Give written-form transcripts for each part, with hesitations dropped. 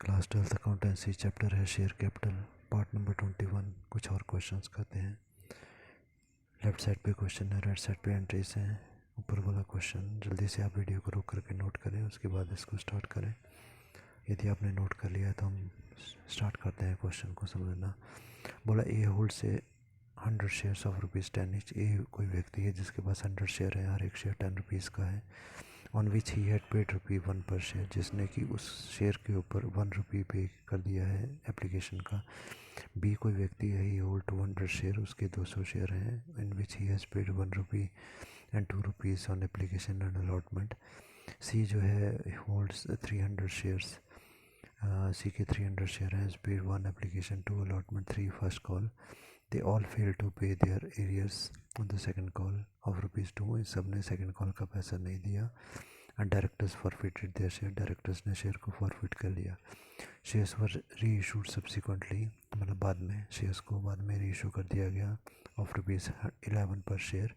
Class 12th accountancy chapter है share capital part number 21। कुछ और क्वेश्चंस करते हैं। लेफ्ट साइड पे क्वेश्चन है, राइट साइड पे एंट्रीज हैं। ऊपर वाला क्वेश्चन जल्दी से आप वीडियो को रोक करके नोट करें, उसके बाद इसको स्टार्ट करें। यदि आपने नोट कर लिया तो हम स्टार्ट करते हैं क्वेश्चन को समझना। बोला ए होल्ड से 100 शेयर्स ऑफ ₹10 ईच। ए कोई व्यक्ति है जिसके पास 100 शेयर है, हर एक शेयर 10 रुपीज़ का है। On which he had paid ₹1 पर शेयर, जिसने कि उस शेयर के ऊपर ₹1 पे कर दिया है एप्लीकेशन का। बी कोई व्यक्ति है, ही होल्ड 200 शेयर, उसके 200 शेयर हैं, in which he has paid ₹1 and ₹2 on application and allotment. C जो है होल्ड्स 300 शेयर्स, सी के 300 शेयर हैं, has paid 1 application 2 allotment 3 first call. They all fail to pay their arrears on the second call of ₹2। इन सब ने second call का पैसा नहीं दिया। And directors forfeited their share, directors ने शेयर को फॉरफिट कर लिया। शेयर्स वर री इशूड सब्सिक्वेंटली, मतलब बाद में शेयर्स को बाद में री इशू कर दिया गया ऑफ ₹11 पर शेयर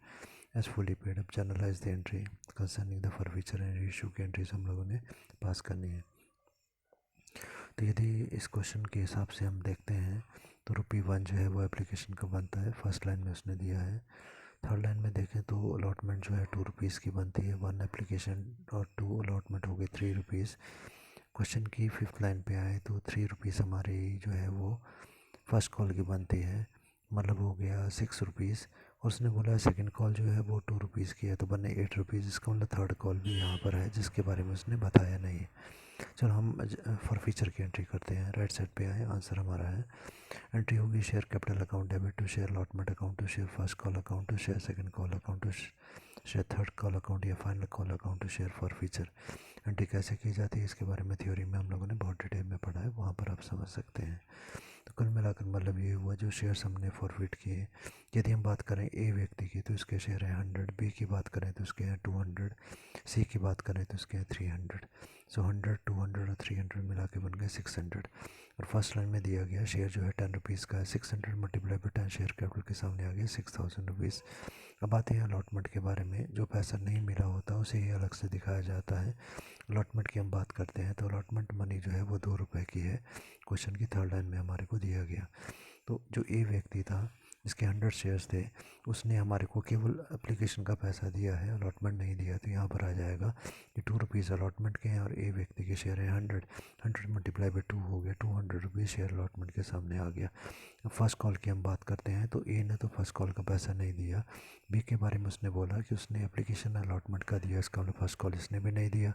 एज फुली पेड। अब generalized the entry concerning the forfeiture and re issue की एंट्रीज हम लोगों ने पास करनी है। तो यदि इस क्वेश्चन के हिसाब से हम देखते हैं तो ₹1 जो है वो एप्लीकेशन का बनता है, फर्स्ट लाइन में उसने दिया है। थर्ड लाइन में देखें तो अलॉटमेंट जो है ₹2 की बनती है, 1 एप्लीकेशन और 2 अलॉटमेंट हो गए ₹3। क्वेश्चन की फिफ्थ लाइन पे आए तो ₹3 हमारी जो है वो फर्स्ट कॉल की बनती है, मतलब हो गया ₹6। और उसने बोला सेकंड कॉल जो है वो ₹2 की है तो बने ₹8। इसका मतलब थर्ड कॉल भी यहाँ पर है जिसके बारे में उसने बताया नहीं। चलो हम फॉर फीचर की एंट्री करते हैं। राइट साइड पे आए, आंसर हमारा है। एंट्री होगी share capital account debit to share allotment account to share first call account to share second call account to share third call account या final call account to share forfeiture. Entry कैसे की जाती है इसके बारे में theory में हम लोगों ने बहुत डिटेल में पढ़ा है, वहाँ पर आप समझ सकते हैं। तो कुल मिलाकर मतलब ये हुआ जो शेयर्स हमने फॉरफिट किए। यदि हम बात करें ए व्यक्ति की तो इसके शेयर हैं 100, बी की बात करें तो उसके हैं 200, सी की बात करें तो उसके हैं 300। सो 100, 200 और 300 मिला के बन गए 600। और फर्स्ट लाइन में दिया गया शेयर जो है ₹10 का है, 600 मल्टीप्लाई बाई 10 शेयर कैपिटल के सामने आ गया ₹6000। अब आते हैं अलॉटमेंट के बारे में। जो पैसा नहीं मिला होता उसे ही अलग से दिखाया जाता है। अलॉटमेंट की हम बात करते हैं तो अलॉटमेंट मनी जो है वो ₹2 की है, क्वेश्चन की थर्ड लाइन में हमारे को दिया गया। तो जो ए व्यक्ति था जिसके 100 शेयर्स थे उसने हमारे को केवल एप्लीकेशन का पैसा दिया है, अलॉटमेंट नहीं दिया। तो यहाँ पर आ जाएगा कि ₹2 अलॉटमेंट के हैं और ए व्यक्ति के शेयर हैं 100, 100 मल्टीप्लाई बाई 2 हो गया, ₹200 शेयर अलॉटमेंट के सामने आ गया। फर्स्ट कॉल की हम बात करते हैं तो ए ने तो फर्स्ट कॉल का पैसा नहीं दिया। बी के बारे में उसने बोला कि उसने एप्लीकेशन अलॉटमेंट का दिया, इसका मतलब फर्स्ट कॉल इसने भी नहीं दिया।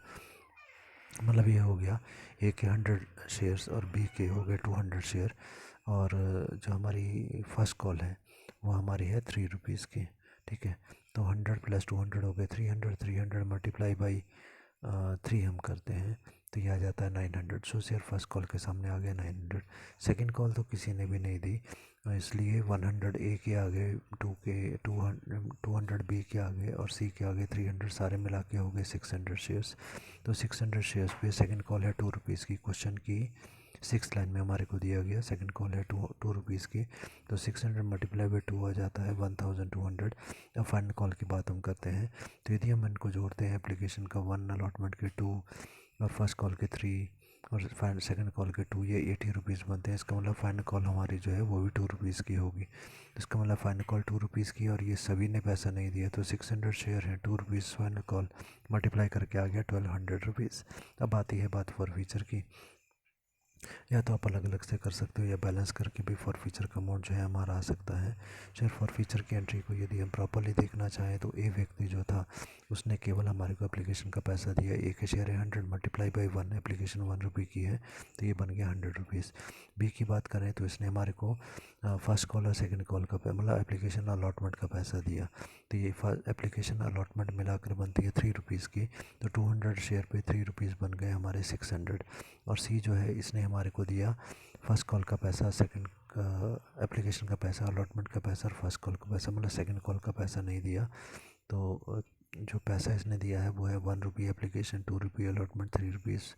मतलब ये हो गया ए के 100 शेयर्स और बी के हो गए 200 शेयर। और जो हमारी फर्स्ट कॉल है वो हमारी है ₹3 की, ठीक है। तो 100 + 200 हो गए 300, 300 मल्टीप्लाई बाई 3 हम करते हैं तो ये आ जाता है 900। सो शेयर फर्स्ट कॉल के सामने आ गया 900। सेकंड कॉल तो किसी ने भी नहीं दी, इसलिए 100 ए के आगे, 200 बी के आगे और सी के आगे 300, सारे मिला के हो गए 600 शेयर्स। तो 600 शेयर्स पे सेकंड कॉल है ₹2 की, क्वेश्चन की 6th लाइन में हमारे को दिया गया सेकंड कॉल है ₹2 की। तो 600 मल्टीप्लाई बाई 2 आ जाता है 1200। अब फाइनल कॉल की बात हम करते हैं तो यदि हम इनको जोड़ते हैं एप्लीकेशन का 1, अलॉटमेंट के 2 और फर्स्ट कॉल के 3 और फाइनल सेकंड कॉल के 2, ये ₹80 बनते हैं। इसका मतलब फाइनल कॉल हमारी जो है वो भी ₹2 की होगी। इसका मतलब फाइनल कॉल ₹2 की और ये सभी ने पैसा नहीं दिया तो 600 शेयर हैं, ₹2 फाइनल कॉल मल्टीप्लाई करके आ गया ₹1200। अब आती है बात फॉर फीचर की। या तो आप अलग अलग से कर सकते हो या बैलेंस करके भी फॉर फीचर का अमाउंट जो है हमारा आ सकता है। शेयर फॉर फीचर की एंट्री को यदि हम प्रॉपरली देखना चाहें तो ए व्यक्ति जो था उसने केवल हमारे को एप्लीकेशन का पैसा दिया। ए के शेयर है 100 मल्टीप्लाई बाई 1, एप्लीकेशन ₹1 की है तो ये बन गया ₹100। बी की बात करें तो इसने हमारे को फर्स्ट कॉल और सेकंड कॉल का मतलब एप्लीकेशन अलॉटमेंट का पैसा दिया। तो ये एप्लीकेशन अलॉटमेंट मिलाकर बनती है ₹3 की। तो 200 शेयर पे ₹3 बन गए हमारे 600। और सी जो है इसने हमारे को दिया फर्स्ट कॉल का पैसा, सेकंड एप्लीकेशन का पैसा, अलॉटमेंट का पैसा और फर्स्ट कॉल का पैसा, मतलब सेकंड कॉल का पैसा नहीं दिया। तो जो पैसा इसने दिया है वो है ₹1 एप्लीकेशन, ₹2 अलॉटमेंट, ₹3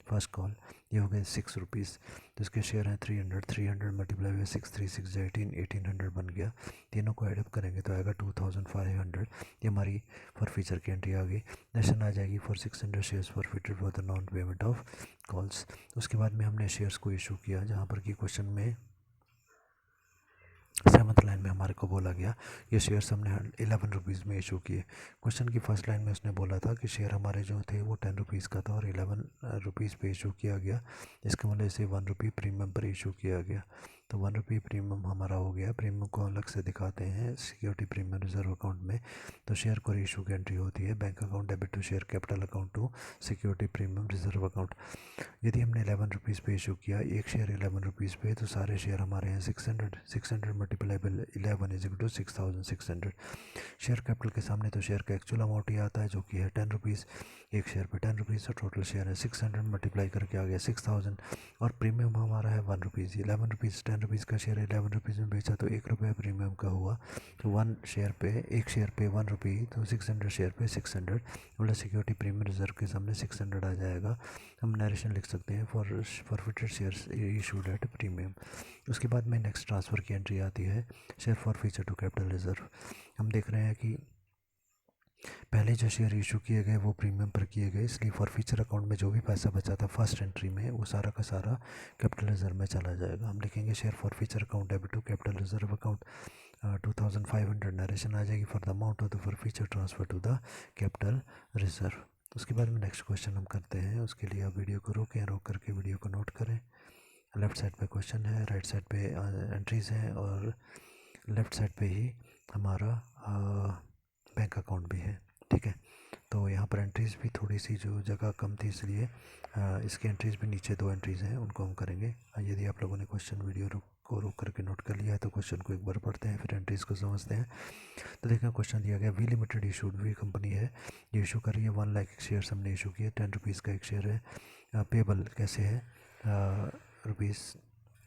फर्स्ट कॉल, ये हो गए 6 रुपीज़। तो इसके शेयर हैं 300, 300 मल्टीप्लाई हुए 6, 3 6 18, 1800 बन गया। तीनों को एडअप करेंगे तो आएगा 2500। ये हमारी फॉर फीचर की एंट्री आ गई। नेक्स्ट आ जाएगी for 600 shares for feature for the non payment of calls. उसके बाद में हमने शेयर्स को इशू किया, जहाँ पर कि क्वेश्चन में 7th लाइन में हमारे को बोला गया ये शेयर्स हमने 11 रुपीज़ में इशू किए। क्वेश्चन की फर्स्ट लाइन में उसने बोला था कि शेयर हमारे जो थे वो 10 रुपीज़ का था और 11 रुपीज़ पे इशू किया गया। इसके मतलब इसे 1 रुपी प्रीमियम पर इशू किया गया। तो 1 रुपी प्रीमियम हमारा हो गया। प्रीमियम को अलग से दिखाते हैं सिक्योरिटी प्रीमियम रिजर्व अकाउंट में। तो शेयर को इशू की एंट्री होती है bank account debit to share capital account to security premium reserve account. यदि हमने 11 रुपीज़ पे इशू किया, एक शेयर 11 रुपीज़ पे, तो सारे शेयर हमारे हैं 600 multiply by 11 is equal to 6600। Share capital के सामने तो शेयर का एक्चुअल अमाउंट ही आता है जो कि है 10 रुपीज़। एक शेयर पे 10 रुपीज़, तो टोटल शेयर है 600 मल्टीप्लाई करके आ गया 6000। और प्रीमियम हमारा है 1 रुपीज़। 11 रुपीज़ 10 रुपीज़ का शेयर 11 रुपीज़ में बेचा तो 1 रुपये प्रीमियम का हुआ। तो एक शेयर पे 1 रुपी, तो 600 शेयर पे 600, मतलब सिक्योरिटी प्रीमियम रिजर्व के सामने 600 आ जाएगा। हम नरेशन लिख सकते हैं for forfeited shares issued at premium. उसके बाद में नेक्स्ट ट्रांसफ़र की एंट्री आती है share forfeiture to capital reserve. हम देख रहे हैं कि पहले जो शेयर इशू किए गए वो प्रीमियम पर किए गए, इसलिए फॉर फीचर अकाउंट में जो भी पैसा बचा था फर्स्ट एंट्री में वो सारा का सारा कैपिटल रिजर्व में चला जाएगा। हम लिखेंगे share forfeiture account debit to capital reserve account 2500। Narration आ जाएगी for the amount of the forfeiture transfer to the capital reserve. उसके बाद में नेक्स्ट क्वेश्चन हम करते हैं। उसके लिए आप वीडियो को रोकें, रोक करके वीडियो को नोट करें। लेफ़्ट साइड पे क्वेश्चन है, राइट साइड पे एंट्रीज़ हैं और लेफ़्ट साइड पे ही हमारा बैंक अकाउंट भी है। ठीक है, तो यहाँ पर एंट्रीज़ भी थोड़ी सी जो जगह कम थी, इसलिए इसकी एंट्रीज़ भी नीचे 2 एंट्रीज़ हैं उनको हम करेंगे। यदि आप लोगों ने क्वेश्चन वीडियो को रोक करके नोट कर लिया है तो क्वेश्चन को एक बार पढ़ते हैं, फिर एंट्रीज़ को समझते हैं। तो देखिए क्वेश्चन दिया गया, V limited issued, V company है ये इशू कर रही है 1 लाख शेयर्स हमने इशू किए। 10 रुपीज़ का एक शेयर है। पेबल कैसे है, रुपीज़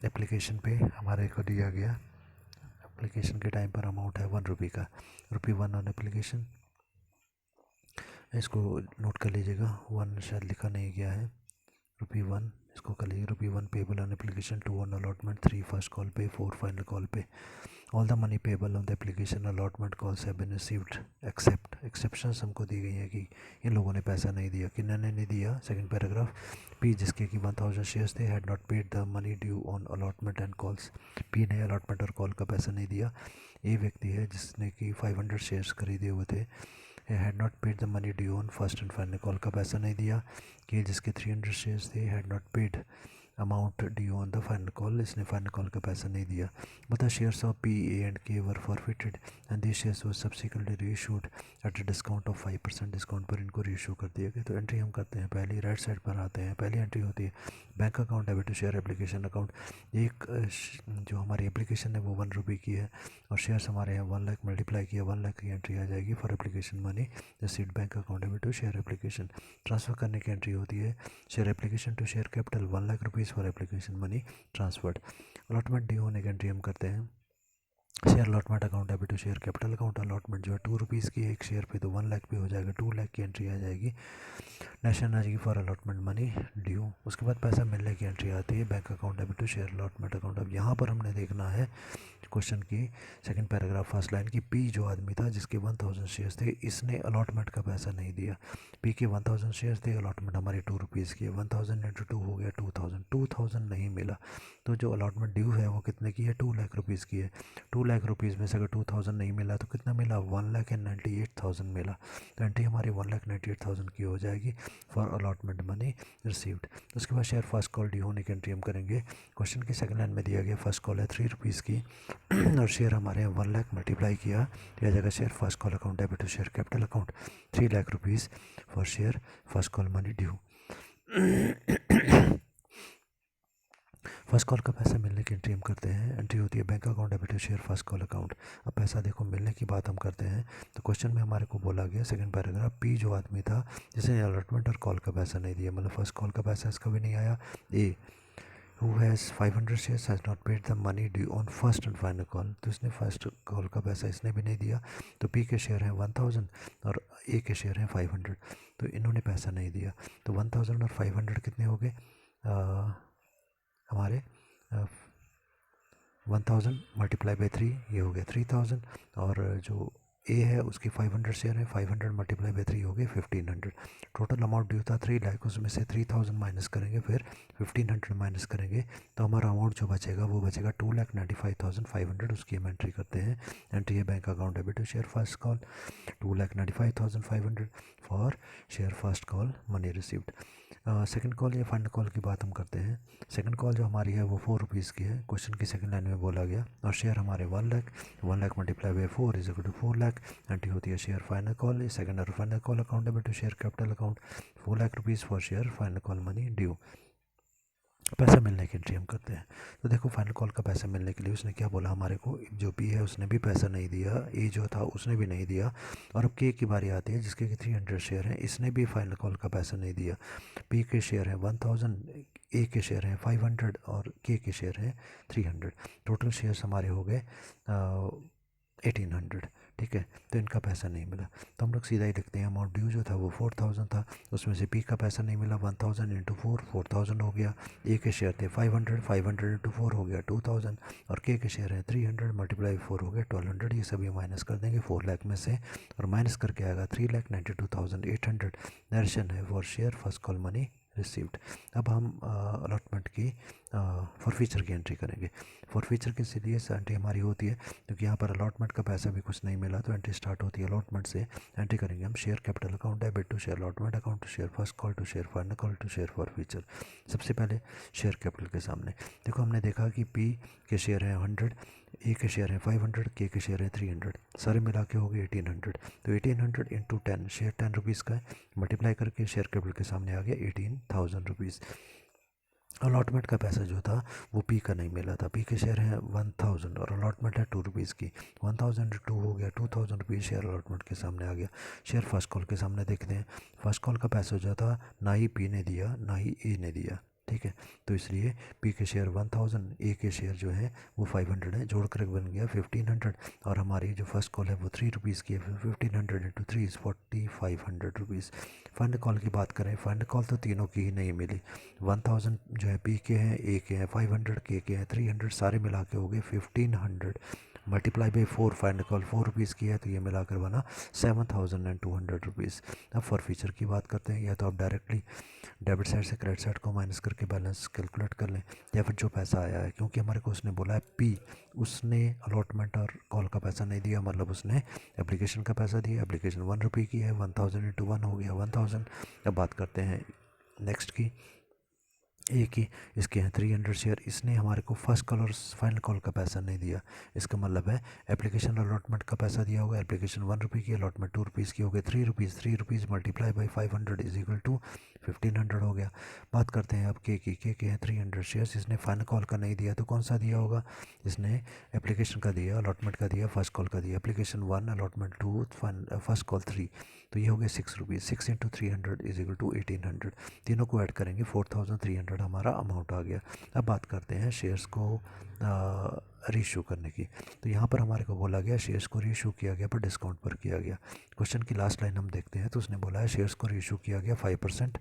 एप्लीकेशन पे हमारे को दिया गया, एप्लीकेशन के टाइम पर अमाउंट है 1 रुपी का, ₹1 ऑन एप्लीकेशन। इसको नोट कर लीजिएगा, 1 शायद लिखा नहीं गया है, ₹1 इसको कर लीजिए। ₹1 payable on application, 2 on allotment, 3 first call पे, 4 फाइनल कॉल पे। All the money payable on the application allotment calls have been received except. Exceptions हमको दी गई हैं कि इन लोगों ने पैसा नहीं दिया, किन्होंने नहीं दिया। सेकंड पैराग्राफ, पी जिसके कि 1000 शेयर्स थे had not paid the money due on allotment and calls. P ने अलॉटमेंट और कॉल का पैसा नहीं दिया। ए व्यक्ति है जिसने कि 500 शेयर्स खरीदे हुए थे, had not paid the money due on first and final call का पैसा नहीं दिया। कि जिसके 300 शेयर्स थे had not paid amount due on the final call, इसने फाइनल कॉल का पैसा नहीं दिया। But the shares of P A and K were forfeited and this shares was subsequently reissued at a discount of 5%। Discount पर इनको reissue कर दिया गया। तो एंट्री हम करते हैं, पहली राइट साइड पर आते हैं। पहली एंट्री होती है bank account debit to share application account. एक जो हमारी एप्लीकेशन है वो 1 रुपी की है और शेयर्स हमारे यहाँ 1 लाख मल्टीप्लाई किया, 1 लाख की एंट्री आ जाएगी for application money received bank account debit to share application. Transfer करने की एंट्री होती है share application to share capital 1 lakh rupees for application money transferred. Allotment due होने की एंट्री हम करते हैं share allotment account debit to share capital account. Allotment जो है 2 रुपीज़ की एक शेयर पे, तो 1 लाख पे हो जाएगा, 2 लाख की एंट्री आ जाएगी। नेशनल आ जाएगी फॉर अलॉटमेंट मनी ड्यू। उसके बाद पैसा मिलने की एंट्री आती है bank account debit to share allotment account. अब यहाँ पर हमने देखना है क्वेश्चन की सेकंड पैराग्राफ फर्स्ट लाइन की, पी जो आदमी था जिसके 1000 शेयर्स थे, इसने अलॉटमेंट का पैसा नहीं दिया। पी के 1000 शेयर्स थे, अलॉटमेंट हमारी 2 रुपीज़ की है, 1000 इंटू 2 हो गया 2000, 2000 नहीं मिला। तो जो अलॉटमेंट ड्यू है वो कितने की है, 2 लाख रुपीज़ की है। 2 लाख रुपीज़ में से अगर 2000 नहीं मिला तो कितना मिला, 1,98,000 मिला। तो एंट्री हमारी 1,98,000 की हो जाएगी फॉर अलॉटमेंट मनी रिसीव्ड। उसके बाद शेयर फर्स्ट कॉल ड्यू होने की एंट्री हम करेंगे। क्वेश्चन की सेकंड लाइन में दिया गया फर्स्ट कॉल है 3 रुपीज़ की और शेयर हमारे यहाँ 1 लाख मल्टीप्लाई किया तो यह जगह share first call account debit to share capital account 3 lakh rupees for share first call money due. First call का पैसा मिलने की एंट्री हम करते हैं। एंट्री होती है bank account debit to share first call account. अब पैसा देखो मिलने की बात हम करते हैं तो क्वेश्चन में हमारे को बोला गया सेकंड पैराग्राफ, पी जो आदमी था जिसने अलॉटमेंट और कॉल का पैसा नहीं दिया, मतलब फर्स्ट कॉल का पैसा इसका भी नहीं आया। A who has 500 shares has not paid the money due on first and final call, तो इसने फर्स्ट कॉल का पैसा इसने भी नहीं दिया। तो पी के शेयर हैं 1000 और ए के शेयर हैं 500, तो इन्होंने पैसा नहीं दिया। तो 1000 और 500 कितने हो गए हमारे 1000 मल्टीप्लाई बाई 3, ये हो गया 3000, और जो ए है उसकी 500 शेयर है, 500 मल्टीप्लाई बाई 3 हो गए 1500। टोटल अमाउंट ड्यू था 3 लाख, उसमें से 3000 माइनस करेंगे, फिर 1500 माइनस करेंगे, तो हमारा अमाउंट जो बचेगा वो बचेगा 2,95,500। उसकी हम एंट्री करते हैं। एंट्री है bank account debit to share first call 2,95,500 for share first call money received. Second call या फाइनल कॉल की बात हम करते हैं। सेकंड कॉल जो हमारी है वो 4 रुपीज़ की है, क्वेश्चन की सेकंड लाइन में बोला गया, और शेयर हमारे 1 lakh multiply by 4 is equal to 4 lakh. Entry होती है शेयर फाइनल कॉल, सेकंड और final call account debit to share capital account 4 lakh rupees for share final call money due. पैसा मिलने की एंट्री हम करते हैं। तो देखो फाइनल कॉल का पैसा मिलने के लिए उसने क्या बोला हमारे को, जो बी है उसने भी पैसा नहीं दिया, ए जो था उसने भी नहीं दिया, और अब के की बारी आती है जिसके कि 300 शेयर हैं, इसने भी फाइनल कॉल का पैसा नहीं दिया। पी के शेयर हैं 1000, ए के शेयर हैं 500 और के शेयर हैं 300। टोटल शेयर्स हमारे हो गए 1800। ठीक है, तो इनका पैसा नहीं मिला, तो हम लोग सीधा ही लिखते हैं अमाउंट ड्यू जो था वो 4000 था, उसमें से पी का पैसा नहीं मिला, 1000 इंटू 4 4000 हो गया। ए के शेयर थे 500, 500 इंटू 4 हो गया 2000, और के शेयर हैं 300 मल्टीप्लाई 4 हो गया 1200। ये सभी माइनस कर देंगे 4 लाख में से, और माइनस करके आएगा 3,92,800। नरेशन है for share first call money received. अब हम अलॉटमेंट की फॉर फीचर की एंट्री करेंगे। फॉर फीचर के लिए एंट्री हमारी होती है, क्योंकि यहाँ पर अलॉटमेंट का पैसा भी कुछ नहीं मिला, तो एंट्री स्टार्ट होती है अलॉटमेंट से। एंट्री करेंगे हम share capital account debit to share allotment account to share first call to share final call to share forfeiture. सबसे पहले शेयर कैपिटल के सामने देखो, हमने देखा कि पी के शेयर हैं 100, ए के शेयर हैं 500, के शेयर हैं 300, सारे मिला के हो गए 1800। तो 1800 इंटू 10, शेयर 10 रुपीज़ का है, मल्टीप्लाई करके शेयर कैपिटल के सामने आ गया 18,000 रुपीज़। अलॉटमेंट का पैसा जो था वो पी का नहीं मिला था, पी के शेयर हैं 1000 और अलॉटमेंट है 2 रुपीज़ की, 1000 2 हो गया 2000 रुपीज़ शेयर अलॉटमेंट के सामने आ गया। शेयर फर्स्ट कॉल के सामने देखते हैं, फर्स्ट कॉल का पैसा जो था ना ही पी ने दिया ना ही ए ने दिया। ठीक है, तो इसलिए पी के शेयर 1000, ए के शेयर जो है वो 500 है, जोड़ कर बन गया 1500, और हमारी जो फर्स्ट कॉल है वो 3 रुपीज़ की है, 1500 into 3 is 4500 rupees. Final call की बात करें, फाइनल कॉल तो तीनों की ही नहीं मिली। 1000 जो है पी के हैं, ए के हैं 500, के हैं 300, सारे मिला के हो गए 1500 multiply by 4। Final call 4 rupees की है, तो ये मिलाकर बना 7200 रुपीज़। अब फॉर फीचर की बात करते हैं, या तो आप डायरेक्टली डेबिट साइड से क्रेडिट साइड को माइनस करके बैलेंस कैलकुलेट कर लें, या फिर जो पैसा आया है, क्योंकि हमारे को उसने बोला है पी, उसने अलॉटमेंट और कॉल का पैसा नहीं दिया, मतलब उसने एप्लीकेशन का पैसा दिया। एप्लीकेशन 1 रुपये की है, 1000 इंटू 1 हो गया 1000। अब बात करते हैं नेक्स्ट की, ए की, इसके हैं 300 शेयर, इसने हमारे को फर्स्ट कॉल और फाइनल कॉल का पैसा नहीं दिया। इसका मतलब है एप्लीकेशन अलॉटमेंट का पैसा दिया होगा, एप्लीकेशन 1 रुपये की, अलॉटमेंट 2 रुपीज़ की हो गई 3 rupees, 3 rupees multiply by 500 is equal to 1500 हो गया। बात करते हैं अब के की, के हैं 300 शेयर्स, इसने फाइनल कॉल का नहीं दिया, तो कौन सा दिया होगा, इसने एप्लीकेशन का दिया, अलॉटमेंट का दिया, फर्स्ट कॉल का दिया। एप्लीकेशन 1, अलॉटमेंट 2, फर्स्ट कॉल 3, तो ये हो गया 6 rupees. 6 into 300 is equal to 1800, तीनों को ऐड करेंगे 4300 हमारा अमाउंट आ गया। अब बात करते हैं शेयर्स को रीशू करने की। तो यहाँ पर हमारे को बोला गया शेयर्स को रीशू किया गया पर डिस्काउंट पर किया गया। क्वेश्चन की लास्ट लाइन हम देखते हैं, तो उसने बोला है शेयर्स को रीशू किया गया 5%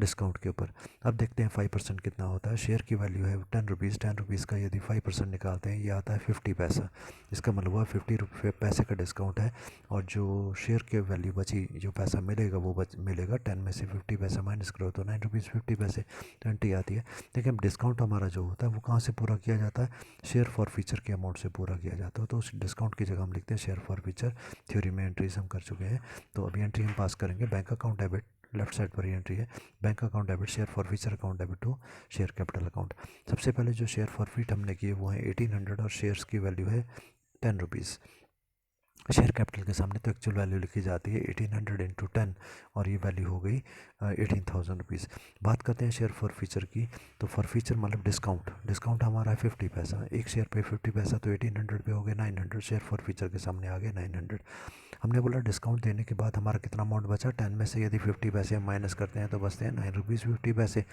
डिस्काउंट के ऊपर। अब देखते हैं 5% कितना होता है। शेयर की वैल्यू है 10 रुपीज़, 10 रुपीज़ का यदि 5% निकालते हैं ये आता है 50 पैसा। इसका मतलब हुआ 50 पैसे का डिस्काउंट है, और जो शेयर की वैल्यू बची, जो पैसा मिलेगा वो मिलेगा 10 में से 50 पैसा माइनस करो तो 9 रुपीज़ 50 पैसे, तो एंट्री आती है। देखिए डिस्काउंट हमारा जो होता है वो कहाँ से पूरा किया जाता है, शेयर फॉर फीचर के अमाउंट से पूरा किया जाता है। तो उस डिस्काउंट की जगह हम लिखते हैं शेयर फॉर फीचर। थ्योरी में एंट्रीज हम कर चुके हैं, तो अभी एंट्री हम पास करेंगे। Bank account debit, left side पर ही एंट्री है, bank account debit share forfeiture account debit to share capital account. सबसे पहले जो शेयर फॉर फीट हमने किए वो है 1800, और शेयर्स की वैल्यू है 10 रुपीज़। शेयर कैपिटल के सामने तो एक्चुअल वैल्यू लिखी जाती है 1800 इंटू 10 और ये वैल्यू हो गई 18,000 रुपीज़। बात करते हैं शेयर फॉर फीचर की। तो फॉर फीचर मतलब डिस्काउंट, डिस्काउंट हमारा है 50 पैसा, एक शेयर पे 50 पैसा, तो 1800 पे हो गए 900, शेयर फॉर फीचर के सामने आ गए 900। हमने बोला डिस्काउंट देने के बाद हमारा कितना अमाउंट बचा, 10 में से यदि 50 पैसे हम माइनस करते हैं तो बचते हैं 9 रुपीज़ 50 पैसे,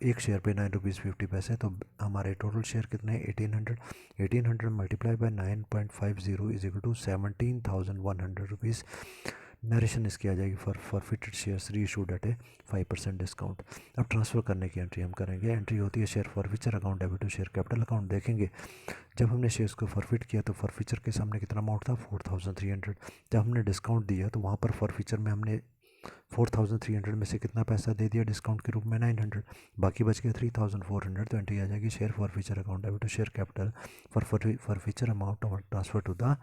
एक शेयर पे 9 रुपीज़ 50 पैसे, तो हमारे टोटल शेयर कितने 1800, 1800 multiply by 9.50 is equal to 17,100 rupees. Narration इसकी आ जाएगी for forfeited shares reissued at a 5% discount. अब ट्रांसफ़र करने की एंट्री हम करेंगे। एंट्री होती है share forfeiture account debit to share capital account. देखेंगे जब हमने शेयर्स को फॉरफिट किया तो फॉरफीचर के सामने कितना अमाउंट था 4,300। जब हमने डिस्काउंट दिया तो वहाँ पर फॉरफीचर में हमने 4,300 में से कितना पैसा दे दिया डिस्काउंट के रूप में 900, बाकी बच गया 3,400। तो एंट्री आ जाएगी share forfeiture account debit to share capital forfeiture amount transfer to the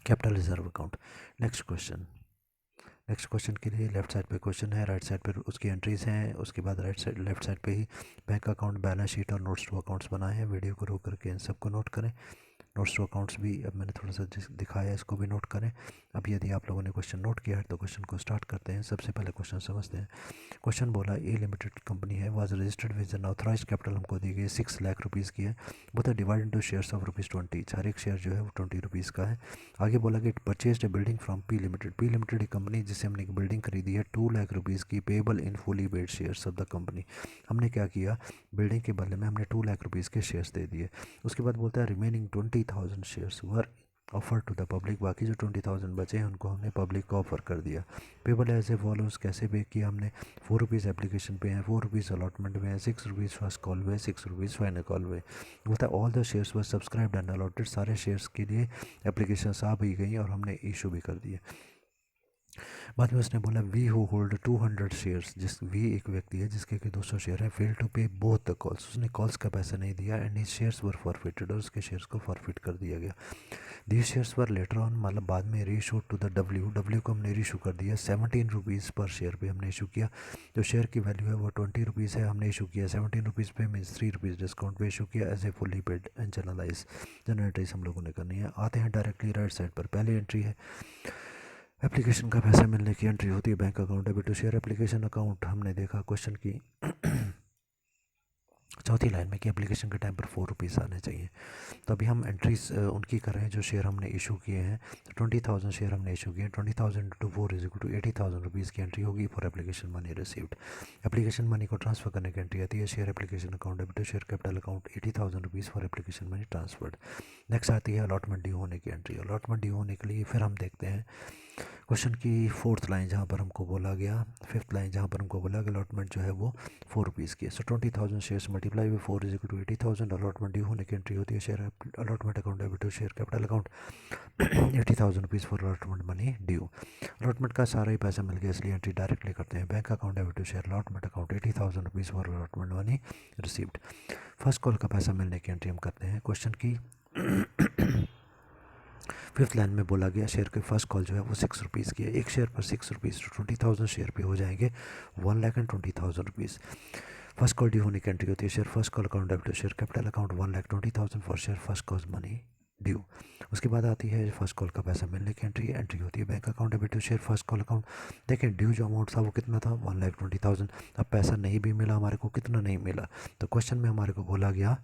capital reserve account. Next question के लिए लेफ्ट साइड पे क्वेश्चन है, राइट साइड पे उसकी एंट्रीज हैं, उसके बाद लेफ्ट साइड पे ही बैंक अकाउंट, बैलेंस शीट और नोट्स टू अकाउंट्स बनाए हैं। वीडियो को रोक करके इन सबको नोट करें। नोट्स टू अकाउंट्स भी अब मैंने थोड़ा सा दिखाया है, इसको भी नोट करें। अब यदि आप लोगों ने क्वेश्चन नोट किया है तो क्वेश्चन को स्टार्ट करते हैं। सबसे पहले क्वेश्चन समझते हैं। क्वेश्चन बोला ए लिमिटेड कंपनी है, was registered with an authorise capital हमको दी गई 6 लाख रुपीज़ की है। बोला डिवाइड इनटू शेयर्स ऑफ ₹20, हर एक शेयर जो है वो 20 रुपीज़ का है। आगे बोला कि it purchased a building from P limited, P limited एक कंपनी जिससे हमने एक बिल्डिंग खरीदी है 2 लाख रुपीज़ की, payable in fully paid shares of the company. हमने क्या किया, बिल्डिंग के बदले में हमने 2 लाख रुपीज़ के शेयर्स दे दिए। उसके बाद बोलता है remaining 20,000 shares were offered to the public, बाकी जो 20,000 बचे हैं उनको हमने पब्लिक को ऑफर कर दिया। पेबल एज ए फॉलोज, कैसे पे किया हमने, 4 रुपीज़ एप्लीकेशन पे हैं, 4 रुपीज़ अलॉटमेंट में है, 6 रुपीज़ फर्स्ट कॉल में, 6 रुपीज़ फाइनल कॉल में। बोलता है all the shares were subscribed and allotted, सारे शेयर्स के लिए एप्लीकेशन आ भी गई और हमने इशू भी कर दिए। बाद में उसने बोला वी हु होल्ड 200 शेयर्स, जिस वी एक व्यक्ति है जिसके कि 200 शेयर है, फेल टू पे बोथ द कॉल्स, उसने कॉल्स का पैसा नहीं दिया and his shares were forfeited, और उसके शेयर्स को फॉरफिट कर दिया गया। These shares were later on, मतलब बाद में रीइशू टू द डब्ल्यू को हमने रीइशू कर दिया 17 रुपीज़ पर शेयर पे हमने इशू किया। जो शेयर की वैल्यू है वो 20 रुपीज़ है, हमने इशू किया 17 रुपीज़ पे, मीन्स 3 रुपीज़ डिस्काउंट पे इशू किया as a fully paid and journalise. Journal entries हम लोगों ने करनी है। आते हैं डायरेक्टली राइट साइड पर। पहली एंट्री है एप्लीकेशन का पैसा मिलने की एंट्री होती है bank account debit to share application account. हमने देखा क्वेश्चन की चौथी लाइन में कि एप्लीकेशन के टाइम पर 4 रुपीज़ आने चाहिए। तो अभी हम एंट्रीज उनकी कर रहे हैं जो शेयर हमने इशू किए हैं। तो 20,000 शेयर हमने इशू किए हैं, 20,000 into 4 is equal to 80,000 rupees की एंट्री होगी for application money received. Application money को ट्रांसफर करने की एंट्री आती है share application account debit to share capital account 80,000 rupees for application money transferred. Next आती है अलॉटमेंट ड्यू होने की एंट्री। अलॉटमेंट ड्यू होने के लिए फिर हम देखते हैं क्वेश्चन की 4th लाइन जहाँ पर हमको बोला गया, 5th लाइन जहाँ पर हमको बोला गया अलॉटमेंट जो है वो 4 रुपीज़ की है। So 20,000 shares multiply with 4 is equal to 80,000। Allotment due होने की एंट्री होती है share allotment account debit to share capital account 80,000 rupees for allotment money due. Allotment का सारा ही पैसा मिल गया इसलिए एंट्री डायरेक्टली करते हैं bank account debit to share allotment account 80,000 rupees for allotment money received. First call का पैसा मिलने की एंट्री हम करते हैं। क्वेश्चन की 5th लाइन में बोला गया शेयर के फर्स्ट कॉल जो है वो 6 रुपीज़ की है, एक शेयर पर 6 रुपीज़, तो 20,000 शेयर पे हो जाएंगे 1,20,000 रुपीज़। फर्स्ट कॉल ड्यू होने की एंट्री होती है share first call account debit share capital account 1,20,000 for share first call money due. उसके बाद आती है फर्स्ट कॉल का पैसा मिलने की एंट्री, एंट्री होती है bank account debit share first call account. देखें ड्यू जो अमाउंट था वो कितना था 1,20,000। अब पैसा नहीं भी मिला हमारे को, कितना नहीं मिला, तो क्वेश्चन में हमारे को बोला गया,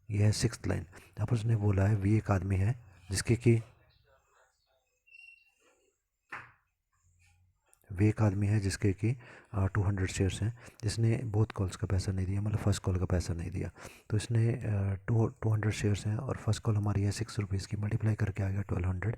यह है 6th लाइन, यहाँ पर उसने बोला है वी एक आदमी है जिसके कि वे एक आदमी है जिसके कि 200 शेयर्स हैं, जिसने बोथ कॉल्स का पैसा नहीं दिया, मतलब फर्स्ट कॉल का पैसा नहीं दिया। तो इसने 200 शेयर्स हैं और फर्स्ट कॉल हमारी है 6 रुपीज़ की, मल्टीप्लाई करके आ गया 1,200।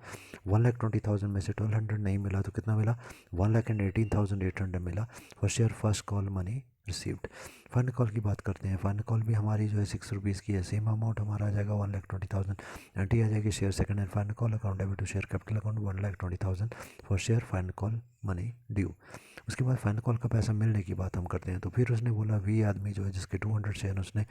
1,20,000 में से 1,200 नहीं मिला तो कितना मिला 1,18,800 मिला for share first call money received. Fund call की बात करते हैं। फंड कॉल भी हमारी जो है 6 रुपीज़ की है, सेम अमाउंट हमारा आ जाएगा 1,20,000। एंट्री आ जाएगी share second and final call account debit to share capital account 1,20,000 for share final call money due. उसके बाद फाइनल कॉल का पैसा मिलने की बात हम करते हैं। तो फिर उसने बोला वी आदमी जो है जिसके 200 शेयर, उसने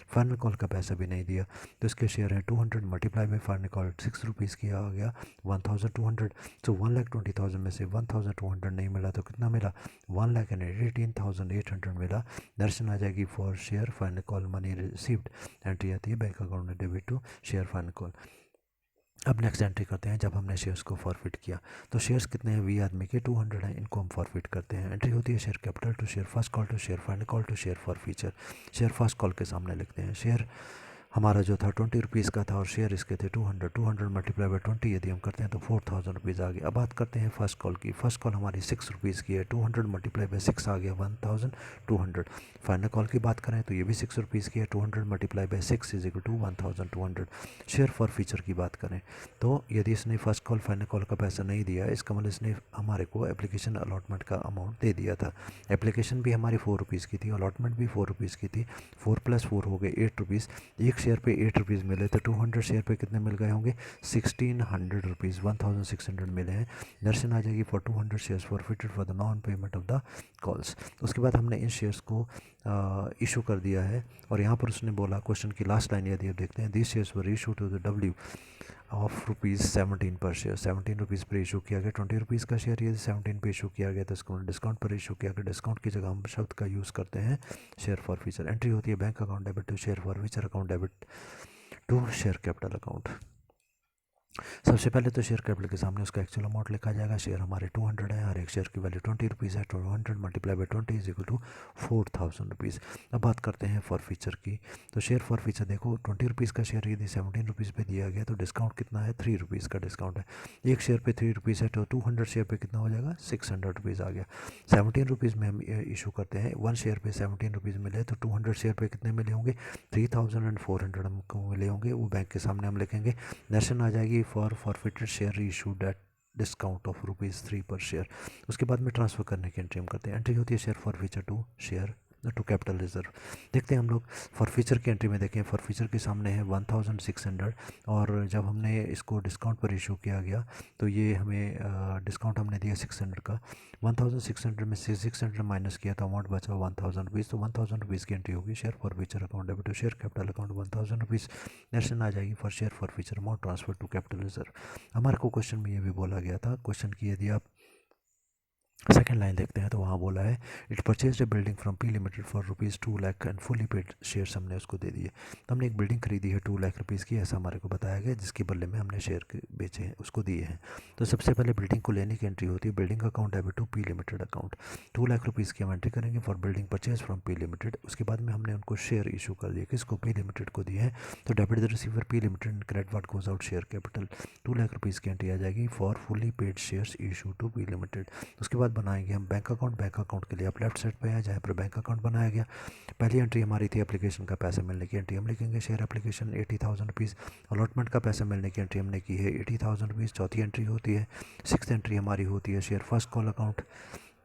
फाइनल कॉल का पैसा भी नहीं दिया, तो इसके शेयर हैं 200 मल्टीप्लाई में फाइनल कॉल 6 रुपीज़ की आ गया 1,200। तो 1,20,000 में से 1,200 नहीं मिला तो कितना मिला 1,18,800 मिला। दर्शन आ जाएगी for share final call money received. Entry आती है बैंक अकाउंट में debit to share final call. अब नेक्स्ट एंट्री करते हैं जब हमने शेयर्स को फॉरफिट किया। तो शेयर्स कितने हैं, वी आदमी के 200 हैं, इनको हम फॉरफिट करते हैं। एंट्री होती है share capital to share first call to share final call to share forfeiture. Share first call के सामने लिखते हैं शेयर हमारा जो था 20 रुपीज़ का था और शेयर इसके थे 200 मल्टीप्लाई बाई 20 यदि हम करते हैं तो 4000 रुपीज़ आ गया। अब बात करते हैं फर्स्ट कॉल की। फर्स्ट कॉल हमारी 6 रुपीज़ की है, 200 मल्टीप्लाई बाई 6 आ गया 1200। फाइनल कॉल की बात करें तो ये भी 6 रुपीज़ की है, 200 multiply by 6 is equal to 1200। Share forfeiture की बात करें तो यदि इसने फर्स्ट कॉल फाइनल कॉल का पैसा नहीं दिया, इसका मतलब इसने हमारे को एप्लीकेशन अलॉटमेंट का अमाउंट दे दिया था। एप्लीकेशन भी हमारी 4 रुपीज़ की थी, अलॉटमेंट भी 4 रुपीज़ की थी। 4 + 4 हो गए 8 रुपीज़। एक शेयर पे 8 रुपीज़ मिले तो 200 शेयर पे कितने मिल गए होंगे, 1600 रुपीज़, 1600 मिले हैं। दर्शन आ जाएगी for 200 shares forfeited for the non payment of the calls. उसके बाद हमने इन शेयर्स को इशू कर दिया है और यहाँ पर उसने बोला क्वेश्चन की लास्ट लाइन यदि आप देखते हैं, this shares were issue to the W of ₹17 per share. 17 rupees पर इशू किया गया। 20 रुपीज़ का शेयर यदि 17 पे इशू किया गया तो इसको डिस्काउंट पर इशू किया गया। डिस्काउंट की जगह हम शब्द का यूज़ करते हैं शेयर फॉर फ्यूचर। एंट्री होती है bank account debit to share forfeiture account debit to share capital account. सबसे पहले तो शेयर कैपिटल के सामने उसका एक्चुअल अमाउंट लिखा जाएगा। शेयर हमारे 200 है, हर एक शेयर की वैल्यू 20 रुपीज़ है। 200 multiply by 20 is equal to 4000 rupees. अब बात करते हैं फॉर फीचर की। तो शेयर फॉर फीचर देखो 20 रुपीज़ का शेयर यदि 17 रुपीज़ पे दिया गया तो डिस्काउंट कितना है, 3 रुपीज़ का डिस्काउंट है। एक शेयर पे 3 रुपीज़ है तो 200 शेयर पे कितना हो जाएगा, 600 रुपीज़ आ गया। 17 रुपीज़ में हम इशू करते हैं, 1 शेयर पे 17 रुपीज़ मिले तो 200 शेयर पे कितने मिले होंगे, 3400 हमको मिले होंगे। वो बैंक के सामने हम लिखेंगे। दर्शन आ जाएगी for forfeited share issued at discount of ₹3 पर शेयर। उसके बाद में ट्रांसफ़र करने की एंट्री हम करते हैं। एंट्री होती है share forfeiture to share to capital reserve. देखते हैं हम लोग फॉर फ्यूचर की एंट्री में देखें। फॉर फ्यूचर के सामने है 1600 और जब हमने इसको डिस्काउंट पर इशू किया गया तो ये हमें डिस्काउंट हमने दिया 600 का। 1600 में से 600 माइनस किया तो अमाउंट बचा 1000 रुपीज़। तो 1000 रुपीज़ की एंट्री होगी share forfeiture account debit to share capital account 1000 rupees. दर्शन आ जाएगी for share forfeiture amount transfer to capital reserve. हमारे को क्वेश्चन में ये भी बोला गया था, क्वेश्चन की यदि आप सेकेंड लाइन देखते हैं तो वहाँ बोला है it purchase a building from P limited for ₹2 lakh and fully paid shares हमने उसको दे दिए। तो हमने एक बिल्डिंग खरीदी है 2 लाख रुपीज़ की, ऐसा हमारे को बताया गया, जिसके बदले में हमने शेयर बेचे हैं, उसको दिए हैं। तो सबसे पहले बिल्डिंग को लेने की एंट्री होती है building account debit to P limited account. 2 lakh rupees की हम एंट्री करेंगे for building purchase from P limited. उसके बाद में हमने उनको शेयर इशू कर दिए, किसको, पी लिमिटेड को दिए हैं। तो debit the receiver P limited and credit what goes out share capital. 2 lakh rupees की एंट्री आ जाएगी for fully paid shares issue to P limited. उसके बाद बनाएंगे हम बैंक अकाउंट। बैंक अकाउंट के लिए आप लेफ्ट साइड पे हैं जहाँ पर बैंक अकाउंट बनाया गया। पहली एंट्री हमारी थी एप्लीकेशन का पैसा मिलने की एंट्री, हम लिखेंगे शेयर एप्लीकेशन 80,000 रुपीज़। अलॉटमेंट का पैसा मिलने की एंट्री हमने की है 80,000 रुपीज़। चौथी एंट्री होती है, 6th एंट्री हमारी होती है शेयर फर्स्ट कॉल अकाउंट,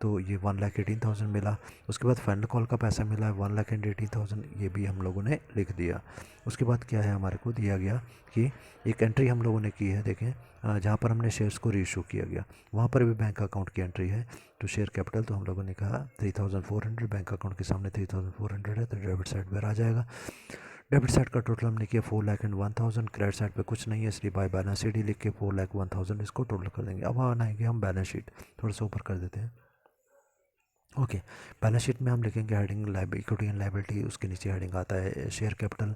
तो ये 1,18,000 मिला। उसके बाद फाइनल कॉल का पैसा मिला है 1,18,000, ये भी हम लोगों ने लिख दिया। उसके बाद क्या है, हमारे को दिया गया कि एक एंट्री हम लोगों ने की है, देखें जहाँ पर हमने शेयर्स को रीइशू किया गया वहाँ पर भी बैंक अकाउंट की एंट्री है टू शेयर कैपिटल। तो हम लोगों ने कहा 3,400, बैंक अकाउंट के सामने 3,400 है तो डेबिट साइड पर आ जाएगा। डेबिट साइड का टोटल हमने किया 4 लाख एंड 1,000। क्रेडिट साइड पे कुछ नहीं है इसलिए बाय बैलेंस शीट ही लिख के 4 लाख 1,000 इसको टोटल कर देंगे। अब बनाएंगे हम बैलेंस शीट, थोड़ा सा ऊपर कर देते हैं। ओके, बैलेंस शीट में हम लिखेंगे हेडिंग इक्विटी एंड लायबिलिटी, उसके नीचे हेडिंग आता है share capital,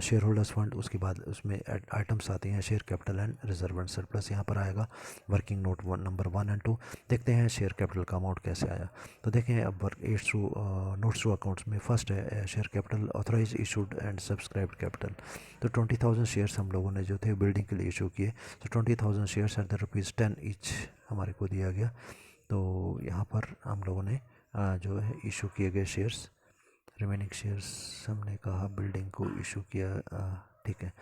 share holders fund. उसके बाद उसमें आइटम्स आते हैं share capital and reserve and surplus. यहाँ पर आएगा वर्किंग नोट नंबर 1 एंड 2। देखते हैं शेयर कैपिटल का अमाउंट कैसे आया। तो देखें अब वर्क नोट्स थ्रू अकाउंट्स में फर्स्ट है share capital authorise issued and subscribed capital. तो 20,000 शेयर्स हम लोगों ने जो थे बिल्डिंग के लिए इशू किए। तो 20,000 शेयर्स एट द ₹10 ईच हमारे को दिया गया। तो यहाँ पर हम लोगों ने जो है इशू किए गए शेयर्स, रिमेनिंग शेयर्स हमने कहा बिल्डिंग को इशू किया, ठीक है।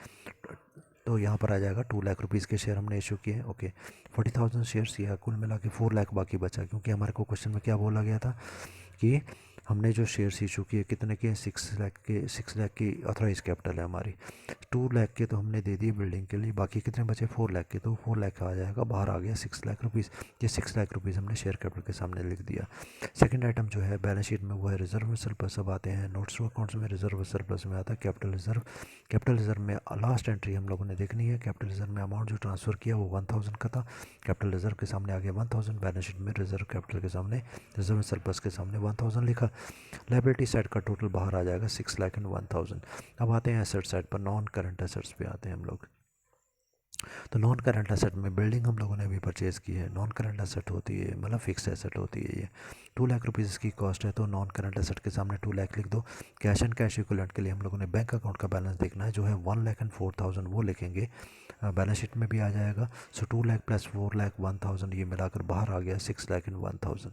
तो यहाँ पर आ जाएगा 2 लाख रुपीज़ के शेयर हमने इशू किए। ओके, 40,000 शेयर्स या कुल मिला के 4 लाख बाकी बचा, क्योंकि हमारे को क्वेश्चन में क्या बोला गया था कि हमने जो शेयर्स इशू किए कितने के, 6 लाख की ऑथराइज कैपिटल है हमारी। 2 लाख के तो हमने दे दिए बिल्डिंग के लिए, बाकी कितने बचे 4 लाख के। तो 4 लाख आ जाएगा, बाहर आ गया 6 लाख रुपीज़। ये 6 लाख रुपीज़ हमने शेयर कैपिटल के सामने लिख दिया। सेकंड आइटम जो है बैलेंस शीट में वो है रिजर्व व सरप्लस। अब आते हैं नोट्स टू अकाउंट्स में। रिजर्व व सरप्लस में आता है कैपिटल रिजर्व। कैपिटल रिजर्व में लास्ट एंट्री हम लोगों ने देखनी है। कैपिटल रिजर्व में अमाउंट जो ट्रांसफ़र किया वो 1,000 का था। कैपिटल रिजर्व के सामने आ गया 1,000। बैलेंस शीट में रिजर्व कैपिटल के सामने, रिजर्व सरप्लस के सामने 1,000 लिखा। लायबिलिटी साइड का टोटल बाहर आ जाएगा 6 लाख एंड 1,000। अब आते हैं एसेट साइड पर, नॉन करंट एसेट्स पे आते हैं हम लोग। तो नॉन करंट एसेट में बिल्डिंग हम लोगों ने अभी परचेज़ की है, नॉन करंट एसेट होती है, मतलब फिक्स एसेट होती है ये। 2 लाख रुपीज़ इसकी कॉस्ट है, तो नॉन करंट एसेट के सामने 2 लाख लिख दो। कैश एंड कैश इक्विवेलेंट के लिए हम लोगों ने बैंक अकाउंट का बैलेंस देखना है, जो है 1,04,000 वो लिखेंगे, बैलेंस शीट में भी आ जाएगा। सो 2 लाख प्लस 4 लाख 1,000 ये मिलाकर बाहर आ गया 6 लाख एंड 1,000।